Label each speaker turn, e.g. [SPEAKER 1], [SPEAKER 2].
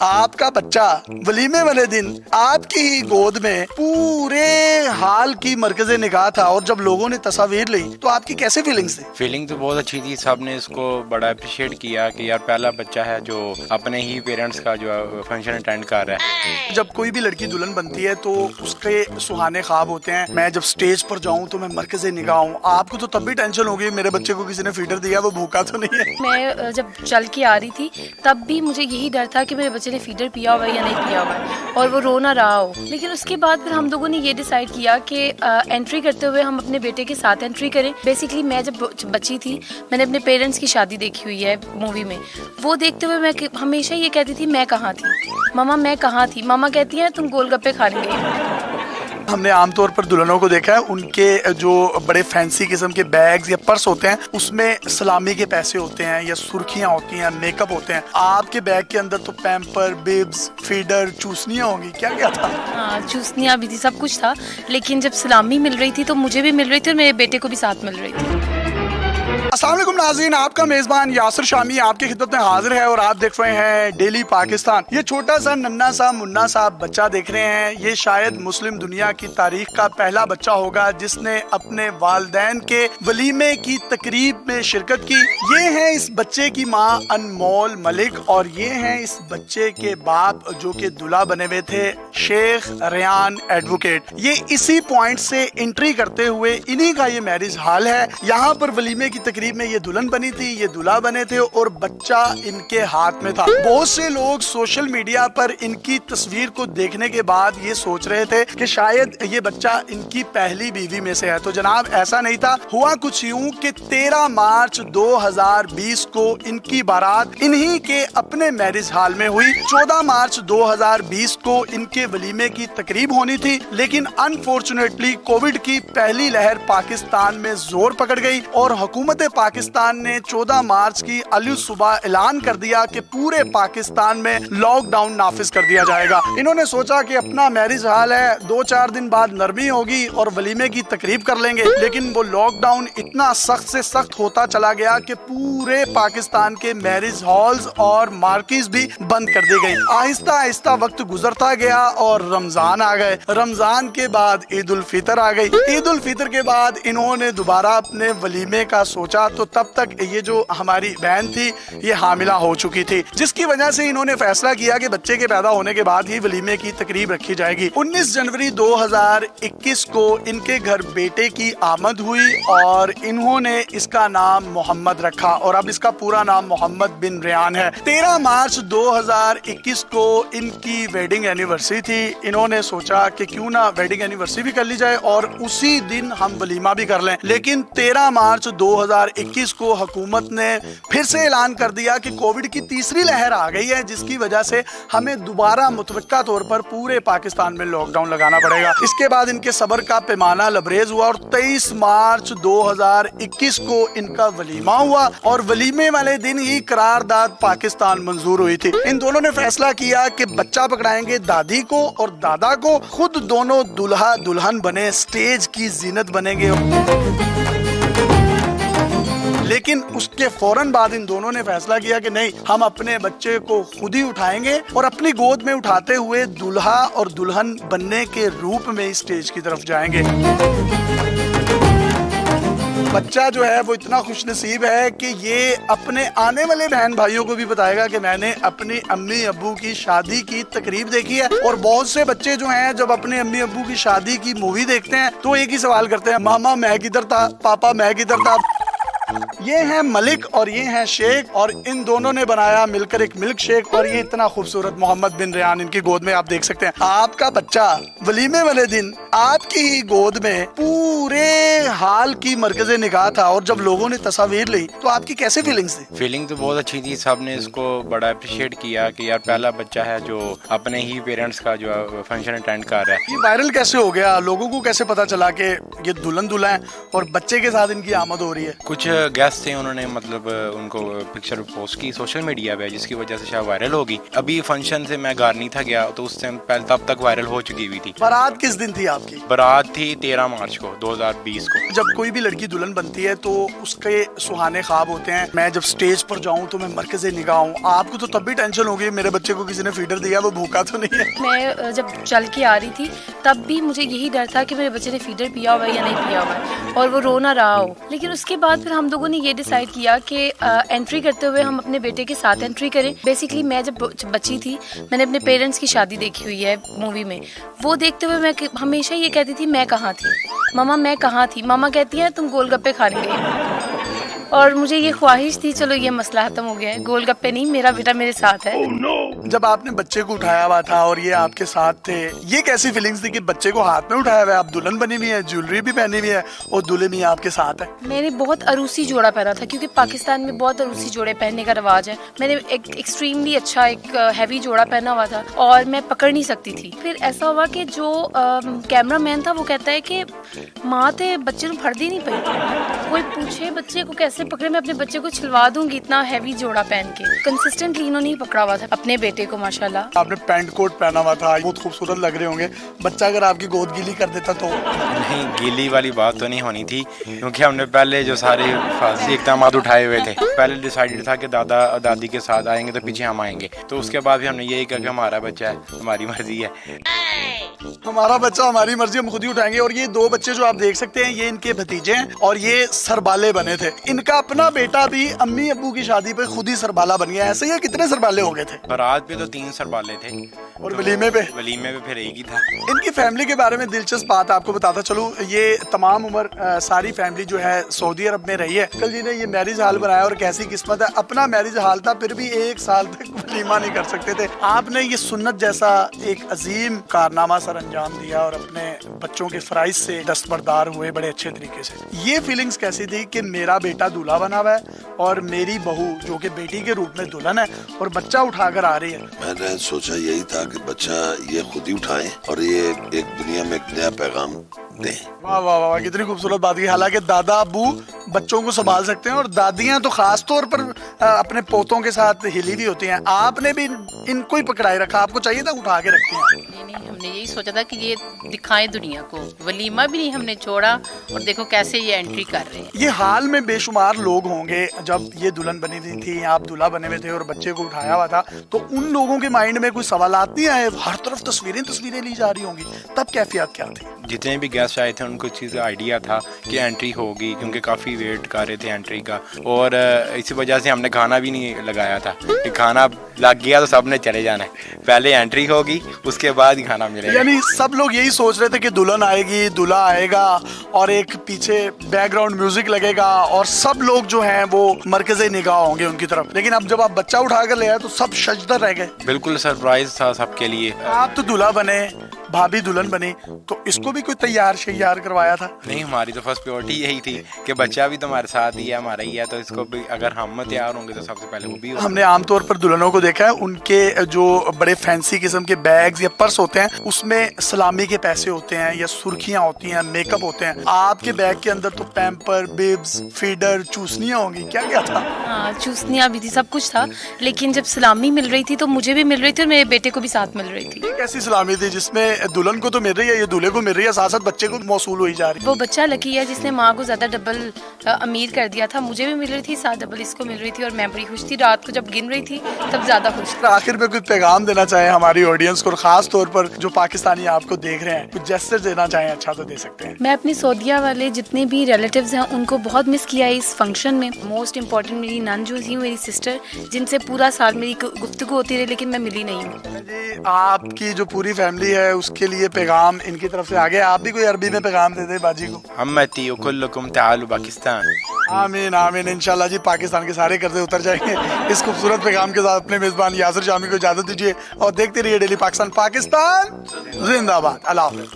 [SPEAKER 1] आपका बच्चा वलीमे वाले दिन आपकी ही गोद में पूरे हाल की मरकज़े निगाह था और जब लोगों ने तस्वीर ली तो आपकी कैसे फीलिंग्स थी?
[SPEAKER 2] फीलिंग तो बहुत अच्छी थी। सब ने इसको बड़ा अप्रिशिएट किया कि यार पहला बच्चा है जो अपने ही पेरेंट्स का जो फंक्शन अटेंड कर रहा है।
[SPEAKER 1] जब कोई भी लड़की दुल्हन बनती है तो उसके सुहाने ख्वाब होते हैं, मैं जब स्टेज पर जाऊं तो मैं मरकज़े निगाह हूं। आपको तो तब भी टेंशन होगी मेरे बच्चे को किसी ने फीडर दिया, वो भूखा तो नहीं है।
[SPEAKER 3] मैं जब चल के आ रही थी तब भी मुझे यही डर था कि मेरे बच्चे ने फीडर पिया हुआ है या नहीं पिया हुआ है और वो रो ना रहा हो। लेकिन उसके बाद फिर हम लोगों ने ये डिसाइड किया कि एंट्री करते हुए हम अपने बेटे के साथ एंट्री करें। बेसिकली मैं जब बच्ची थी मैंने अपने पेरेंट्स की शादी देखी हुई है मूवी में। वो देखते हुए मैं हमेशा ये कहती थी मैं कहाँ थी मामा, मैं कहाँ थी। मामा कहती हैं तुम गोलगप्पे खाने गई।
[SPEAKER 1] हमने आमतौर पर दुल्हनों को देखा है, उनके जो बड़े फैंसी किस्म के बैग्स या पर्स होते हैं उसमें सलामी के पैसे होते हैं या सुर्खियां होती हैं, मेकअप होते हैं। आपके बैग के अंदर तो पैम्पर, बिब्स, फीडर, चूसनियां होंगी, क्या क्या था?
[SPEAKER 3] हाँ, चूसनियाँ भी थी, सब कुछ था। लेकिन जब सलामी मिल रही थी तो मुझे भी मिल रही थी और मेरे बेटे को भी साथ मिल रही थी।
[SPEAKER 1] अस्सलाम वालेकुम नाज़रीन, आपका मेजबान यासिर शामी आपकी खिदमत में हाजिर है और आप देख रहे हैं डेली पाकिस्तान। ये छोटा सा नन्ना सा मुन्ना सा बच्चा देख रहे हैं, ये शायद मुस्लिम दुनिया की तारीख का पहला बच्चा होगा जिसने अपने वालिदैन के वलीमे की तकरीब में शिरकत की। ये है इस बच्चे की माँ अनमोल मलिक और ये है इस बच्चे के बाप जो कि दूल्हा बने हुए थे, शेख रेयान एडवोकेट। ये इसी पॉइंट से एंट्री करते हुए इन्हीं का ये मैरिज हॉल है। यहाँ पर वलीमे की तकरीब में ये दुल्हन बनी थी, ये दूल्हा बने थे और बच्चा इनके हाथ में था। बहुत से लोग सोशल मीडिया पर इनकी तस्वीर को देखने के बाद ये सोच रहे थे कि शायद ये बच्चा इनकी पहली बीवी में से है। तो जनाब ऐसा नहीं था। हुआ कुछ यूं कि 13 मार्च 2020 को इनकी बारात इन्हीं के अपने मैरिज हॉल में हुई। 14 मार्च 2020 को इनके वलीमे की तकरीब होनी थी, लेकिन अनफॉर्चुनेटली कोविड की पहली लहर पाकिस्तान में जोर पकड़ गई और हुकूमत पाकिस्तान ने 14 मार्च की अलग सुबह ऐलान कर दिया कि पूरे पाकिस्तान में लॉकडाउन नाफिज कर दिया जाएगा। इन्होंने सोचा कि अपना मैरिज हॉल है, 2-4 दिन बाद नरमी होगी और वलीमे की तकरीब कर लेंगे। लेकिन वो लॉकडाउन इतना सख्त से सख्त होता चला गया कि पूरे पाकिस्तान के मैरिज हॉल्स और मार्केट्स भी बंद कर दी गई। आहिस्ता आहिस्ता वक्त गुजरता गया और रमजान आ गए। रमजान के बाद ईद उल फितर आ गई। ईद उल फितर के बाद इन्होंने दोबारा अपने वलीमे का सोचा तो तब तक ये जो हमारी बहन थी ये हामिला हो चुकी थी, जिसकी वजह से इन्होंने फैसला किया कि बच्चे के पैदा होने के बाद ही वलीमे की तकरीब रखी जाएगी। 19 जनवरी 2021 को इनके घर बेटे की आमद हुई और इन्होंने इसका नाम मोहम्मद रखा और अब इसका पूरा नाम मोहम्मद बिन रेयान है। 13 मार्च 2021 को इनकी वेडिंग एनिवर्सरी थी। इन्होंने सोचा कि क्यों ना वेडिंग एनिवर्सरी भी कर ली जाए और उसी दिन हम वलीमा भी कर लें। लेकिन 13 मार्च 2021 को हुकूमत ने फिर से ऐलान कर दिया कि कोविड की तीसरी लहर आ गई है, जिसकी वजह से हमें दोबारा मुतवक्का तौर पर पूरे पाकिस्तान में लॉकडाउन लगाना पड़ेगा। इसके बाद इनके सब्र का पैमाना लबरेज हुआ और 23 मार्च 2021 को इनका वलीमा हुआ और वलीमे वाले दिन ही करारदाद पाकिस्तान मंजूर हुई थी। इन दोनों ने फैसला किया कि बच्चा पकड़ाएंगे दादी को और दादा को, खुद दोनों दुल्हा दुल्हन बने, स्टेज की जीनत बनेंगे। लेकिन उसके फौरन बाद इन दोनों ने फैसला किया कि नहीं, हम अपने बच्चे को खुद ही उठाएंगे और अपनी गोद में उठाते हुए दुल्हा और दुल्हन बनने के रूप में स्टेज की तरफ जाएंगे। बच्चा जो है वो इतना खुशनसीब है कि ये अपने आने वाले बहन भाइयों को भी बताएगा कि मैंने अपनी अम्मी अब्बू की शादी की तकरीब देखी है। और बहुत से बच्चे जो हैं जब अपने अम्मी अब्बू की शादी की मूवी देखते हैं तो एक ही सवाल करते हैं, मामा मैं किधर था, पापा मैं किधर था। ये हैं मलिक और ये हैं शेख और इन दोनों ने बनाया मिलकर एक मिल्क शेक और ये इतना खूबसूरत मोहम्मद बिन रेयान इनकी गोद में आप देख सकते हैं। आपका बच्चा वलीमे वाले दिन आपकी ही गोद में पूरे हाल की मरकज़े निगाह था और जब लोगों ने तस्वीर ली तो आपकी कैसे फीलिंग्स थी?
[SPEAKER 2] फीलिंग तो बहुत अच्छी थी। सब ने इसको बड़ा अप्रिशिएट किया कि यार पहला बच्चा है जो अपने ही पेरेंट्स का जो फंक्शन अटेंड कर रहा है।
[SPEAKER 1] ये वायरल कैसे हो गया? लोगों को कैसे पता चला कि ये दुल्हन दूल्हा है और बच्चे के साथ इनकी आमद हो रही है?
[SPEAKER 2] कुछ गेस्ट थे, उन्होंने मतलब उनको पिक्चर पोस्ट की सोशल मीडिया पे, जिसकी वजह से शायद वायरल होगी। अभी फंक्शन से मैं घर नहीं था गया, तो उस टाइम पहले तब तक वायरल हो चुकी हुई थी।
[SPEAKER 1] बारात किस दिन थी आपकी?
[SPEAKER 2] बारात थी 13 मार्च को 2020 को।
[SPEAKER 1] जब कोई भी लड़की दुल्हन बनती है तो उसके सुहाने ख्वाब होते हैं, मैं जब स्टेज पर जाऊं तो मैं मरकज़े निगाह हूं। आपको तो तब भी टेंशन होगी मेरे बच्चे को किसी ने फीडर दिया, वो भूखा तो नहीं है।
[SPEAKER 3] मैं जब चल के आ रही थी तब भी मुझे यही डर था कि मेरे बच्चे ने फीडर पिया हुआ है या नहीं पिया हुआ है और वो रो ना रहा हो। लेकिन उसके बाद फिर हम लोगों ने ये डिसाइड किया कि एंट्री करते हुए हम अपने बेटे के साथ एंट्री करें। बेसिकली मैं जब बच्ची थी मैंने अपने पेरेंट्स की शादी देखी हुई है मूवी में, वो देखते हुए मैं हमेशा ये कहती थी मैं कहाँ थी मामा, मैं कहाँ थी। मामा कहती है तुम गोलगप्पे खाने गई, और मुझे ये ख्वाहिश थी चलो ये मसला खत्म हो गया है, गोलगप्पे नहीं, मेरा बेटा मेरे साथ है।
[SPEAKER 1] जब आपने बच्चे को उठाया हुआ था और ये आपके साथ थे, ये कैसी फीलिंग्स थी कि बच्चे को हाथ में उठाया हुआ है, आप दुल्हन बनी हुई है, ज्वेलरी भी पहनी हुई है और दूल्हे भी आपके साथ है?
[SPEAKER 3] मैंने बहुत अरूसी जोड़ा पहना था क्योंकि पाकिस्तान में बहुत अरूसी जोड़े पहनने का रिवाज है। मैंने एक एक्सट्रीमली अच्छा एक हैवी जोड़ा पहना हुआ था और मैं पकड़ नहीं सकती थी। फिर ऐसा हुआ कि जो कैमरा मैन था वो कहता है कि माँ ते बच्चे को फड़दी नहीं पई, कोई पूछे बच्चे को कैसे पकड़े, मैं अपने बच्चे को छिलवा दूंगी इतना हैवी जोड़ा पहन के। कंसिस्टेंटली इन्होंने ही पकड़ा हुआ था अपने बेटे को माशाल्लाह।
[SPEAKER 1] आपने पैंट कोट पहना हुआ था, बहुत खूबसूरत लग रहे होंगे। बच्चा अगर आपकी गोद गीली कर देता तो?
[SPEAKER 2] नहीं, गीली वाली बात तो नहीं होनी थी, क्योंकि हमने पहले जो सारे फाजी इक़दाम उठाए हुए थे। पहले डिसाइडेड था कि दादा दादी के साथ आएंगे तो पीछे हम आएंगे, तो उसके बाद भी हमने यही कहा कि हमारा बच्चा है, हमारी मर्जी है,
[SPEAKER 1] हमारा बच्चा हमारी मर्जी, हम खुद ही उठाएंगे। और ये दो बच्चे जो आप देख सकते हैं ये इनके भतीजे हैं और ये सरबाले बने थे। इनका अपना बेटा भी अम्मी अब्बू की शादी पे खुद ही सरबाला बन गया। ऐसे ही कितने सरबाले हो गए थे?
[SPEAKER 2] बारात पे तो 3 सरबाले थे
[SPEAKER 1] और
[SPEAKER 2] तो
[SPEAKER 1] वलीमे पे
[SPEAKER 2] फिर एक ही था।
[SPEAKER 1] इनकी फैमिली के बारे में दिलचस्प बात आपको बताता चलूं, ये तमाम उम्र सारी फैमिली जो है सऊदी अरब में रही है। कल जी ने ये मैरिज हाल बनाया और कैसी किस्मत है, अपना मैरिज हाल था फिर भी 1 साल तक वलीमा नहीं कर सकते थे। आपने ये सुन्नत जैसा एक अजीम कारनामा सर अंजाम दिया और अपने बच्चों के फराइज से दस्तबरदार हुए बड़े अच्छे तरीके से। ये फीलिंग्स कैसी थी कि मेरा बेटा दूल्हा बना हुआ है और मेरी बहू जो कि बेटी के रूप में दुल्हन है और बच्चा उठाकर आ रही है?
[SPEAKER 4] मैंने सोचा यही था कि बच्चा ये खुद ही उठाए और ये एक दुनिया में एक नया पैगाम दें।
[SPEAKER 1] वाह वाह वाह, कितनी खूबसूरत बात की। हालांकि दादा अबू बच्चों को संभाल सकते हैं और दादियां तो खास तौर पर अपने पोतों के साथ हिली हुई होती हैं। आपने भी इनको ही पकड़ाए रखा, आपको चाहिए था उठा के रखते हैं?
[SPEAKER 5] नहीं, हमने यही सोचा था कि ये दिखाएं दुनिया को, वलीमा भी नहीं हमने छोड़ा और देखो कैसे ये एंट्री कर रहे हैं।
[SPEAKER 1] ये हाल में बेशुमार लोग होंगे जब ये दुल्हन बनी हुई थी, आप दूल्हा बने हुए थे और बच्चे को उठाया हुआ था, तो उन लोगों के माइंड में कोई सवालात नहीं आए? हर तरफ तस्वीरें ली जा रही होंगी, तब कैफियत क्या थी?
[SPEAKER 2] जितने भी गेस्ट आए थे उनको चीज़ आइडिया था कि एंट्री होगी, क्योंकि काफ़ी वेट कर रहे थे एंट्री का, और इसी वजह से हमने खाना भी नहीं लगाया था कि खाना लग गया तो सब ने चले जाना है, पहले एंट्री होगी उसके बाद ही खाना मिलेगा।
[SPEAKER 1] यानी सब लोग यही सोच रहे थे कि दुल्हन आएगी, दूल्हा आएगा और एक पीछे बैकग्राउंड म्यूजिक लगेगा और सब लोग जो हैं वो मरकज़े निगाह होंगे उनकी तरफ। लेकिन अब जब आप बच्चा उठा कर ले आए तो सब शजदर रह गए।
[SPEAKER 2] बिल्कुल सरप्राइज था सबके लिए।
[SPEAKER 1] आप तो दूल्हा बने, भाभी दुल्हन बनी, तो इसको भी कोई तैयार शैयार करवाया था?
[SPEAKER 2] नहीं, हमारी तो फर्स्ट प्रायोरिटी यही थी कि बच्चा भी तुम्हारे साथ ही है, हमारा ही है, तो इसको भी अगर हम तैयार होंगे तो सबसे पहले वो भी होगा।
[SPEAKER 1] हमने आमतौर पर दुल्हनों को देखा है, उनके जो बड़े फैंसी किस्म के बैग्स या पर्स होते हैं उसमें सलामी के पैसे होते हैं या सुर्खियां होती हैं, मेकअप होते हैं। आपके बैग के अंदर तो पैम्पर, बिब्स, फीडर, चूसनियां होंगी, क्या क्या था?
[SPEAKER 3] हाँ, चूसनियाँ भी थी, सब कुछ था। लेकिन जब सलामी मिल रही थी तो मुझे भी मिल रही थी और मेरे बेटे को भी साथ मिल रही थी।
[SPEAKER 1] कैसी सलामी थी जिसमें दुल्हन को तो मिल रही है, ये दूल्हे को मिल रही है, साथ साथ बच्चे को मौसूल हुई जा रही है?
[SPEAKER 3] वो बच्चा लकी है जिसने माँ को ज्यादा डबल अमीर कर दिया था। मुझे भी मिल रही थी, साथ डबल इसको मिल रही थी और मैं बड़ी खुश थी। रात को जब गिन रही थी तब ज्यादा खुश थी।
[SPEAKER 1] आखिर में कुछ पैगाम देना चाहे हमारी ऑडियंस को, खास तौर पर जो पाकिस्तानी आपको देख रहे हैं, कुछ जेस्चर देना चाहें अच्छा तो दे सकते हैं।
[SPEAKER 3] मैं अपने सऊदीया वाले जितने भी रिलेटिव्स हैं उनको बहुत मिस किया है इस फंक्शन में। मोस्ट इम्पोर्टेंट मेरी नन जो थी, मेरी सिस्टर, जिनसे पूरा साल मेरी गुफ्तगू होती रही लेकिन मैं मिली नहीं हूँ।
[SPEAKER 1] जी, आपकी जो पूरी फैमिली है उसके लिए पैगाम इनकी तरफ से आगे, आप भी कोई अरबी में पैगाम दे दे बाजी को।
[SPEAKER 2] अम्मती कुल्लुकुम तालु पाकिस्तान।
[SPEAKER 1] आमीन आमीन, इंशाल्लाह जी पाकिस्तान के सारे कर्जे उतर जाएंगे। इस खूबसूरत पैगाम के साथ अपने मेजबान यासिर शामी को इजाजत दीजिए और देखते रहिए डेली पाकिस्तान। पाकिस्तान जिंदाबाद। अल्लाह हाफ़िज़।